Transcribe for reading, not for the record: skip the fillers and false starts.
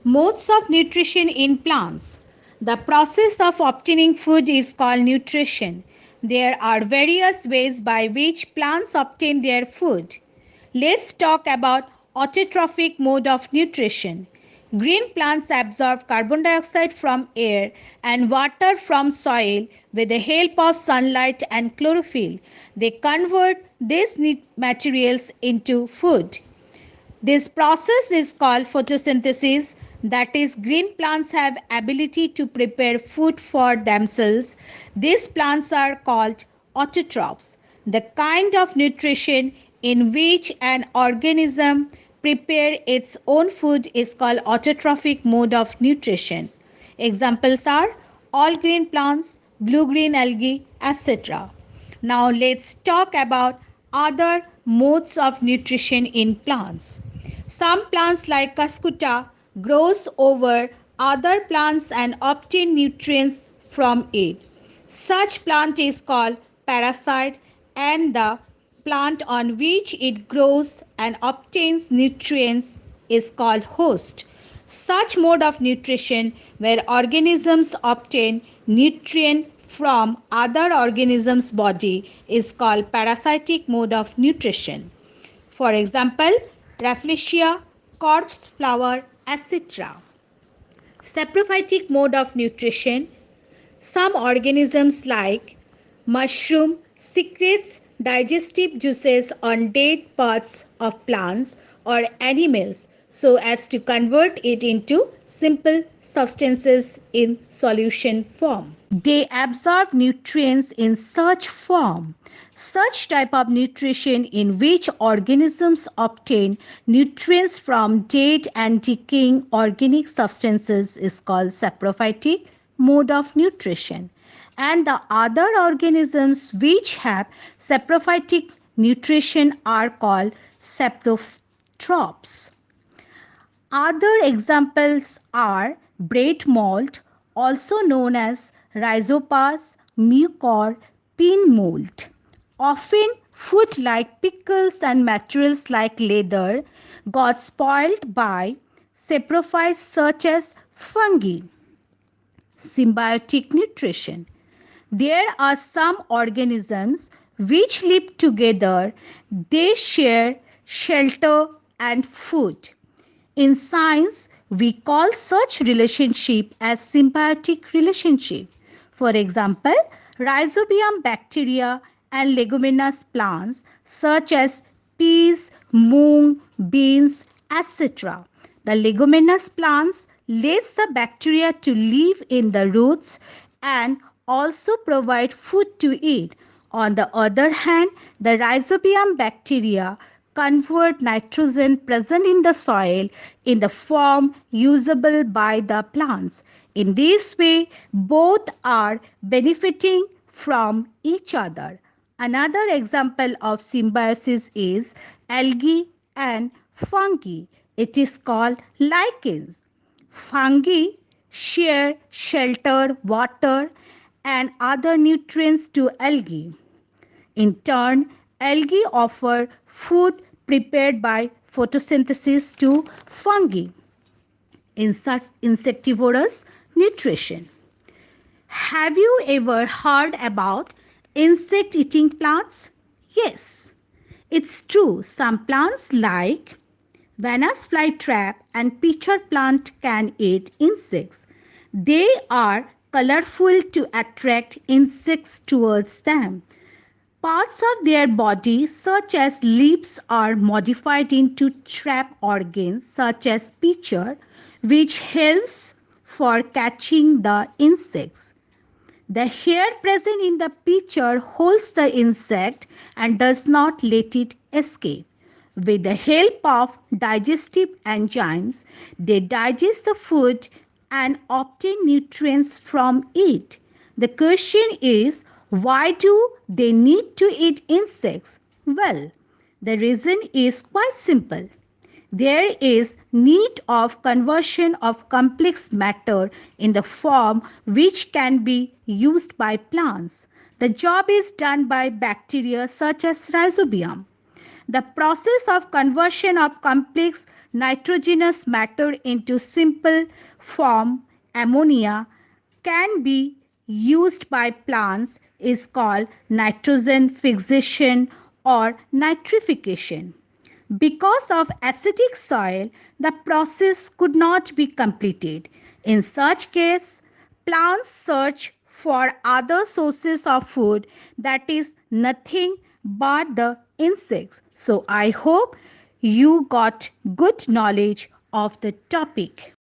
Modes of nutrition in plants. The process of obtaining food is called nutrition. There are various ways by which plants obtain their food. Let's talk about autotrophic mode of nutrition. Green plants absorb carbon dioxide from air and water from soil with the help of sunlight and chlorophyll. They convert these materials into food. This process is called photosynthesis. That is, green plants have ability to prepare food for themselves. These plants are called autotrophs. The kind of nutrition in which an organism prepare its own food is called autotrophic mode of nutrition. Examples are all green plants, blue-green algae, etc. Now let's talk about other modes of nutrition in plants. Some plants like Cuscuta grows over other plants and obtain nutrients from it. Such plant is called parasite, and the plant on which it grows and obtains nutrients is called host. Such mode of nutrition where organisms obtain nutrient from other organisms' body is called parasitic mode of nutrition. For example, Rafflesia, corpse flower, etc. Saprophytic mode of nutrition. Some organisms like mushroom secretes digestive juices on dead parts of plants or animals so as to convert it into simple substances in solution form. They absorb nutrients in such form. Such type of nutrition in which organisms obtain nutrients from dead and decaying organic substances is called saprophytic mode of nutrition. And the other organisms which have saprophytic nutrition are called saprotrophs. Other examples are bread mold, also known as rhizopas, mucor, pin mold. Often food like pickles and materials like leather got spoiled by saprophytes such as fungi. Symbiotic nutrition. There are some organisms which live together. They share shelter and food. In science, we call such relationship as symbiotic relationship. For example, rhizobium bacteria and leguminous plants such as peas, mung, beans, etc. The leguminous plants let the bacteria to live in the roots and also provide food to eat. On the other hand, the rhizobium bacteria convert nitrogen present in the soil in the form usable by the plants. In this way, both are benefiting from each other. Another example of symbiosis is algae and fungi. It is called lichens. Fungi share shelter, water, and other nutrients to algae. In turn, algae offer food prepared by photosynthesis to fungi. Insectivorous nutrition. Have you ever heard about insect eating plants? Yes, it's true. Some plants like Venus flytrap and pitcher plant can eat insects. They are colorful to attract insects towards them. Parts of their body, such as lips, are modified into trap organs, such as pitcher, which helps for catching the insects. The hair present in the pitcher holds the insect and does not let it escape. With the help of digestive enzymes, they digest the food and obtain nutrients from it. The question is, why do they need to eat insects? Well, the reason is quite simple. There is need of conversion of complex matter in the form which can be used by plants. The job is done by bacteria such as rhizobium. The process of conversion of complex nitrogenous matter into simple form ammonia can be used by plants is called nitrogen fixation or nitrification. Because of acidic soil, the process could not be completed. In such case, plants search for other sources of food that is nothing but the insects. So I hope you got good knowledge of the topic.